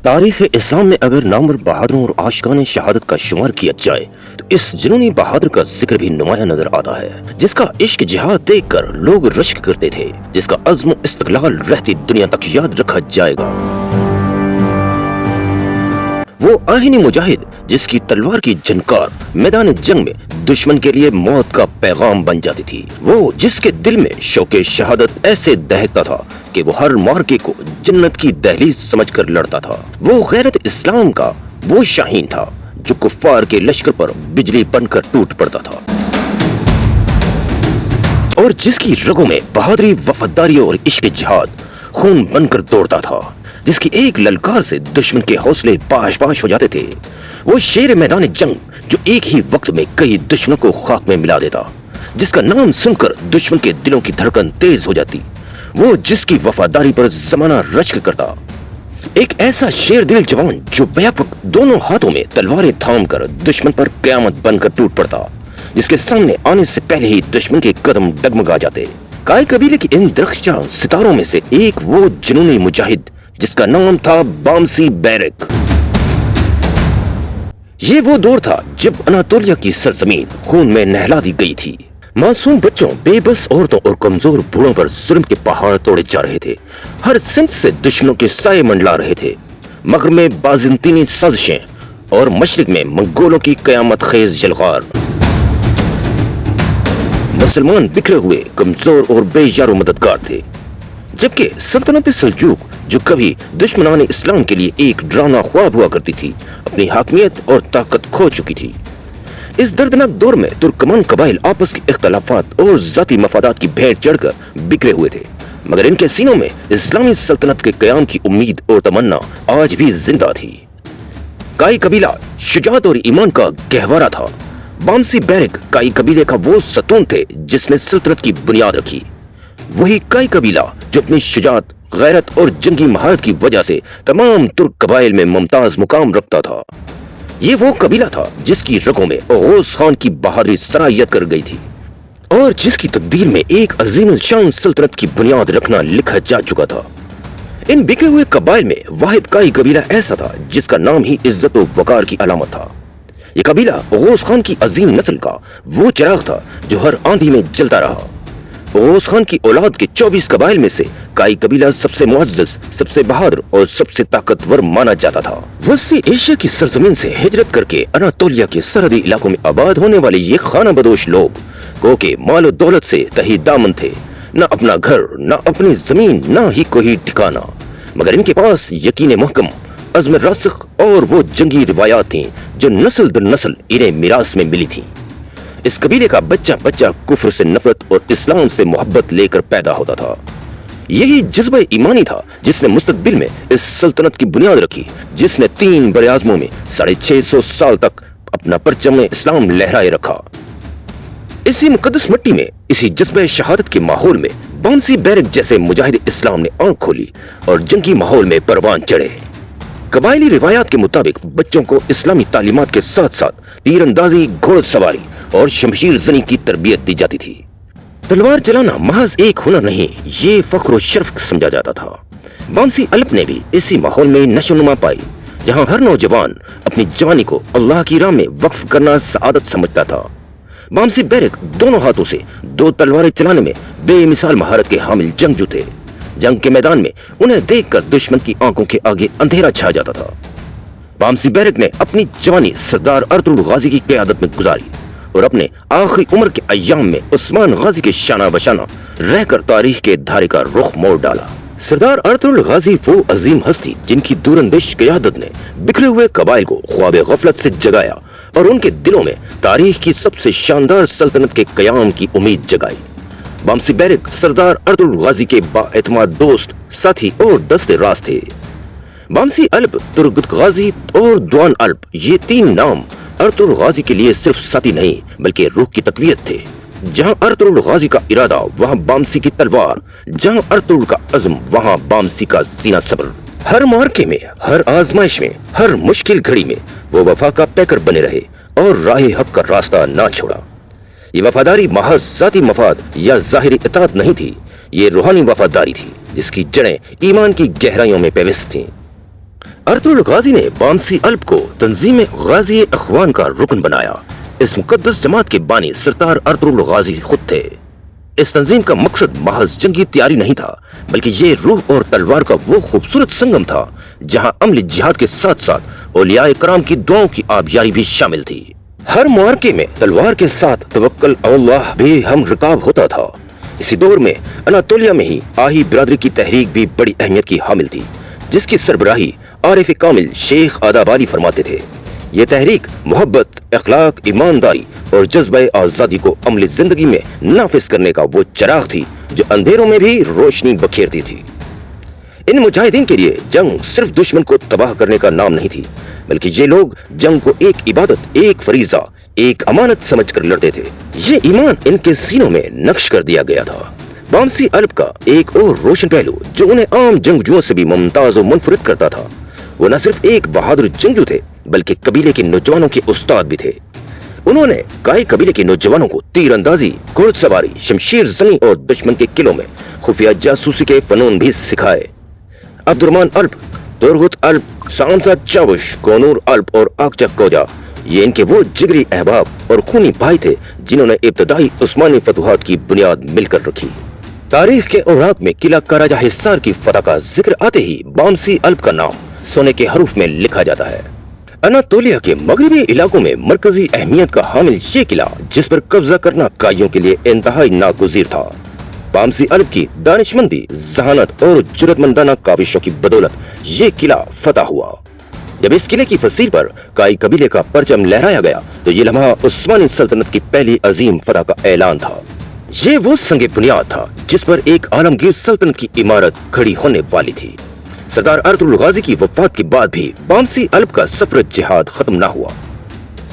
تاریخ اسلام میں اگر نامور بہادروں اور عاشقان شہادت کا شمار کیا جائے تو اس جنونی بہادر کا ذکر بھی نمایاں نظر آتا ہے، جس کا عشق جہاد دیکھ کر لوگ رشک کرتے تھے، جس کا عزم و استقلال رہتی دنیا تک یاد رکھا جائے گا۔ وہ آہنی مجاہد جس کی تلوار کی جھنکار میدان جنگ میں دشمن کے لیے موت کا پیغام بن جاتی تھی، وہ جس کے دل میں شوق شہادت ایسے دہتا تھا کہ وہ ہر معرکے کو جنت کی دہلیز سمجھ کر لڑتا تھا۔ وہ غیرت اسلام کا وہ شاہین تھا جو کفار کے لشکر پر بجلی بن کر ٹوٹ پڑتا تھا، اور جس کی رگوں میں بہادری، وفاداری اور عشق جہاد خون بن کر دوڑتا تھا، جس کی ایک للکار سے دشمن کے حوصلے پاش پاش ہو جاتے تھے۔ وہ شیر میدان جنگ جو ایک ہی وقت میں کئی دشمنوں کو خاک میں ملا دیتا، جس کا نام سن کر دشمن کے دلوں کی دھڑکن تیز ہو جاتی، وہ جس کی وفاداری پر زمانہ رشک کرتا، ایک ایسا شیر دل جوان جو بیک وقت دونوں ہاتھوں میں تلواریں تھام کر دشمن پر قیامت بن کر ٹوٹ پڑتا، جس کے سامنے آنے سے پہلے ہی دشمن کے قدم ڈگمگا جاتے۔ کائی قبیلے کی ان درخشاں ستاروں میں سے ایک وہ جنونی مجاہد جس کا نام تھا بامسی بیرک۔ یہ وہ دور تھا جب اناطولیہ کی سرزمین خون میں نہلا دی گئی تھی۔ معصوم بچوں، بے بس عورتوں اور کمزور بوڑھوں پر ظلم کے پہاڑ توڑے جا رہے تھے، ہر سمت سے دشمنوں کے سائے منڈلا رہے تھے۔ مغرب میں بازنطینی سازشیں اور مشرق میں منگولوں کی قیامت خیز یلغار۔ مسلمان بکھرے ہوئے، کمزور اور بے یار و مددگار تھے، جبکہ سلطنت سلجوق جو کبھی دشمنان اسلام کے لیے ایک ڈراؤنا خواب ہوا کرتی تھی، اپنی حاکمیت اور طاقت کھو چکی تھی۔ اس دردناک دور میں ترکمان قبائل آپس کے اختلافات اور ذاتی مفادات کی بھیڑ چڑھ کر بکھرے ہوئے تھے، مگر ان کے سینوں میں اسلامی سلطنت کے قیام کی امید اور تمنا آج بھی زندہ تھی۔ کائی قبیلہ شجاعت اور ایمان کا گہوارہ تھا۔ بامسی بیرک کائی قبیلے کا وہ ستون تھے جس نے سلطنت کی بنیاد رکھی، وہی کائی قبیلہ جو اپنی شجاعت، غیرت اور جنگی مہارت کی وجہ سے تمام ترک قبائل میں ممتاز مقام رکھتا تھا۔ یہ وہ قبیلہ تھا جس کی رگوں میں اوغوز خان کی بہادری سرایت کر گئی تھی، اور جس کی تقدیر میں ایک عظیم الشان سلطنت کی بنیاد رکھنا لکھا جا چکا تھا۔ ان بکھرے ہوئے قبائل میں واحد کائی قبیلہ ایسا تھا جس کا نام ہی عزت و وقار کی علامت تھا۔ یہ قبیلہ اوغوز خان کی عظیم نسل کا وہ چراغ تھا جو ہر آندھی میں جلتا رہا۔ اوغوز خان کی اولاد کے 24 قبائل میں سے کائی قبیلہ سب سے معزز، سب سے بہادر اور سب سے طاقتور مانا جاتا تھا۔ وسطی ایشیا کی سرزمین سے ہجرت کر کے اناطولیہ کے سرحدی علاقوں میں آباد ہونے والے یہ خانہ بدوش لوگ گو کہ مال و دولت سے تہی دامن تھے، نہ اپنا گھر، نہ اپنی زمین، نہ ہی کوئی ٹھکانہ، مگر ان کے پاس یقین محکم، عزم راسخ اور وہ جنگی روایات تھیں جو نسل در نسل انہیں میراث میں ملی تھیں۔ اس قبیلے کا بچہ بچہ کفر سے نفرت اور اسلام سے محبت لے کر پیدا ہوتا تھا۔ یہی جذبہ ایمانی تھا جس نے مستقبل میں اس سلطنت کی بنیاد رکھی، جس نے 3 بر اعظموں میں 650 سال تک اپنا پرچم اسلام لہرائے رکھا۔ اسی مقدس مٹی میں، اسی جذبہ شہادت کے ماحول میں بامسی بیرک جیسے مجاہد اسلام نے آنکھ کھولی اور جنگی ماحول میں پروان چڑھے۔ قبائلی روایات کے مطابق بچوں کو اسلامی تعلیمات کے ساتھ ساتھ تیر اندازی، گھوڑ سواری اور شمشیر زنی کی تربیت دی جاتی تھی۔ تلوار چلانا محض ایک ہنر نہیں، یہ فخر و شرف سمجھا جاتا تھا۔ بامسی الپ نے بھی اسی ماحول میں نشو نما پائی، جہاں ہر نوجوان اپنی جوانی کو اللہ کی راہ میں وقف کرنا سعادت سمجھتا تھا۔ بامسی بیرک دونوں ہاتھوں سے 2 تلواریں چلانے میں بے مثال مہارت کے حامل جنگجو تھے۔ جنگ کے میدان میں انہیں دیکھ کر دشمن کی آنکھوں کے آگے اندھیرا چھا جاتا تھا۔ بامسی بیرک نے اپنی جوانی سردار ارطغرل غازی کی قیادت میں گزاری اور اپنے آخری عمر کے ایام میں عثمان غازی کے شانہ بشانہ رہ کر تاریخ کے دھارے کا رخ موڑ ڈالا۔ سردار ارطغرل غازی وہ عظیم ہستی جن کی دور اندیش قیادت نے بکھرے ہوئے قبائل کو خواب غفلت سے جگایا اور ان کے دلوں میں تاریخ کی سب سے شاندار سلطنت کے قیام کی امید جگائی۔ بامسی بیرک سردار ارطغرل غازی کے با اعتماد دوست، ساتھی اور دست راز تھے۔ بامسی الپ، ترگت غازی اور دوان الپ، یہ 3 نام ارطغرل غازی کے لیے صرف ساتھی نہیں بلکہ روح کی تقویت تھے۔ جہاں ارطغرل غازی کا ارادہ وہاں بامسی کی تلوار، جہاں ارطغرل کا عزم وہاں بامسی کا سینہ صبر۔ ہر معرکے میں، ہر آزمائش میں، ہر مشکل گھڑی میں وہ وفا کا پیکر بنے رہے اور راہ حق کا راستہ نہ چھوڑا۔ یہ وفاداری محض ذاتی مفاد یا ظاہری اطاعت نہیں تھی، یہ روحانی وفاداری تھی جس کی جڑیں ایمان کی گہرائیوں میں پیوست تھیں۔ ارطغرل غازی نے بامسی الب کو تنظیم غازی اخوان کا رکن بنایا۔ اس مقدس جماعت کے بانی سردار ارطغرل غازی خود تھے۔ اس تنظیم کا مقصد محض جنگی تیاری نہیں تھا، بلکہ یہ روح اور تلوار کا وہ خوبصورت سنگم تھا جہاں عملی جہاد کے ساتھ ساتھ اولیاء کرام کی دعاؤں کی آبیاری بھی شامل تھی۔ ہر معرکے میں تلوار کے ساتھ توکل اللہ بھی ہم رکاب ہوتا تھا۔ اسی دور میں اناطولیہ میں ہی آہی برادری کی تحریک بھی بڑی اہمیت کی حامل تھی، جس کی سربراہی عارف کامل شیخ آدابادی فرماتے تھے۔ یہ تحریک محبت، اخلاق، ایمانداری اور جذبہ آزادی کو عملی زندگی میں نافذ کرنے کا وہ چراغ تھی جو اندھیروں میں بھی روشنی بکھیرتی تھی۔ ان مجاہدین کے لیے جنگ صرف دشمن کو تباہ کرنے کا نام نہیں تھی، بلکہ یہ لوگ جنگ کو ایک عبادت، ایک فریضہ، ایک امانت سمجھ کر لڑتے تھے۔ یہ ایمان ان کے سینوں میں نقش کر دیا گیا تھا۔ بامسی الب کا ایک اور روشن پہلو جو انہیں عام جنگجوؤں سے بھی ممتاز و منفرد کرتا تھا، وہ نہ صرف ایک بہادر جنگجو تھے بلکہ قبیلے کے نوجوانوں کے استاد بھی تھے۔ انہوں نے گائے قبیلے کے نوجوانوں کو تیر اندازی، گھوڑ سواری، شمشیر زنی اور دشمن کے قلعوں میں خفیہ جاسوسی کے فنون بھی سکھائے۔ عبد الرحمن الب، تورغت الب، سامسا چاوش، کونور الب اور آکچا کوجا، یہ ان کے وہ جگری احباب اور خونی بھائی تھے جنہوں نے ابتدائی عثمانی فتوحات کی بنیاد مل کر رکھی۔ تاریخ کے اوراق میں قلعہ کاراجہ حصار کی فتح کا ذکر آتے ہی بامسی الب کا نام سونے کے حروف میں لکھا جاتا ہے۔ اناطولیہ کے مغربی علاقوں میں مرکزی اہمیت کا حامل یہ قلعہ، جس پر قبضہ کرنا قائیوں کے لیے انتہائی ناگزیر تھا، بامسی الب کی دانشمندی، ذہانت اور جرأت مندانہ کاوشوں کی بدولت یہ قلعہ فتح ہوا۔ جب اس قلعے کی فصیل پر کائی قبیلے کا پرچم لہرایا گیا تو یہ لمحہ عثمانی سلطنت کی پہلی عظیم فتح کا اعلان تھا۔ یہ وہ سنگ بنیاد تھا جس پر ایک عالمگیر سلطنت کی عمارت کھڑی ہونے والی تھی۔ سردار ارطغرل غازی کی وفات کے بعد بھی بامسی الب کا سفر جہاد ختم نہ ہوا۔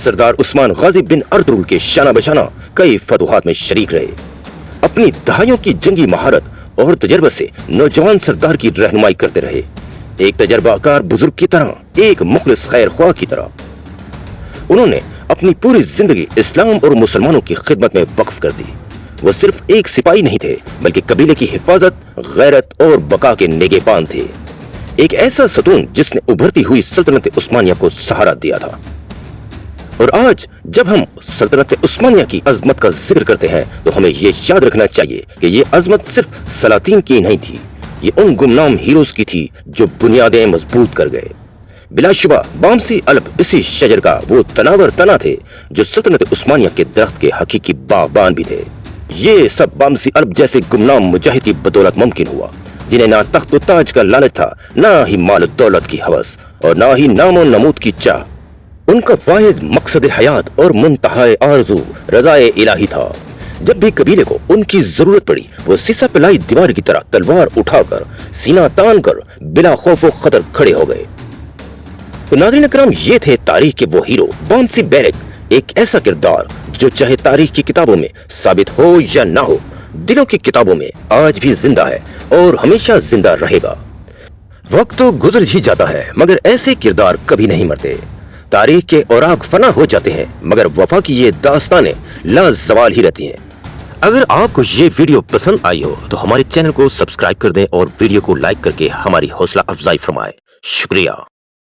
سردار عثمان غازی بن ارطغرل کے شانہ بشانہ کئی فتوحات میں شریک رہے۔ اپنی دہائیوں کی جنگی مہارت اور تجربے سے نوجوان سردار کی رہنمائی کرتے رہے، ایک تجربہ کار بزرگ کی طرح، ایک مخلص خیر خواہ کی طرح۔ انہوں نے اپنی پوری زندگی اسلام اور مسلمانوں کی خدمت میں وقف کر دی۔ وہ صرف ایک سپاہی نہیں تھے بلکہ قبیلے کی حفاظت، غیرت اور بقا کے نگہبان تھے، ایک ایسا ستون جس نے ابھرتی ہوئی سلطنت عثمانیہ کو سہارا دیا تھا۔ اور آج جب ہم سلطنت عثمانیہ کی عظمت کا ذکر کرتے ہیں تو ہمیں یہ یاد رکھنا چاہیے کہ یہ عظمت صرف سلاطین کی نہیں تھی، یہ ان گمنام ہیروز کی تھی جو بنیادیں مضبوط کر گئے۔ بلا شبہ بامسی الب اسی شجر کا وہ تناور تنا تھے جو سلطنت عثمانیہ کے درخت کے حقیقی باغبان بھی تھے۔ یہ سب بامسی الب جیسے گمنام مجاہد کی بدولت ممکن ہوا، جنہیں نہ تخت و تاج کا لالچ تھا، نہ ہی مال و دولت کی ہوس، اور نہ ہی نام و نمود کی چاہ۔ ان کا واحد مقصد حیات اور منتہائے آرزو رضائے الہی تھا۔ جب بھی قبیلے کو ان کی ضرورت پڑی وہ سیسا پلائی دیوار کی طرح تلوار اٹھا کر سینہ تان کر بلا خوف و خطر کھڑے ہو گئے۔ تو ناظرین اکرام، یہ تھے تاریخ کے وہ ہیرو بامسی بیرک، ایک ایسا کردار جو چاہے تاریخ کی کتابوں میں ثابت ہو یا نہ ہو، دلوں کی کتابوں میں آج بھی زندہ ہے اور ہمیشہ زندہ رہے گا۔ وقت تو گزر ہی جاتا ہے مگر ایسے کردار کبھی نہیں مرتے۔ تاریخ کے اوراق فنا ہو جاتے ہیں مگر وفا کی یہ داستانیں لازوال ہی رہتی ہیں۔ اگر آپ کو یہ ویڈیو پسند آئی ہو تو ہمارے چینل کو سبسکرائب کر دیں اور ویڈیو کو لائک کر کے ہماری حوصلہ افزائی فرمائیں۔ شکریہ۔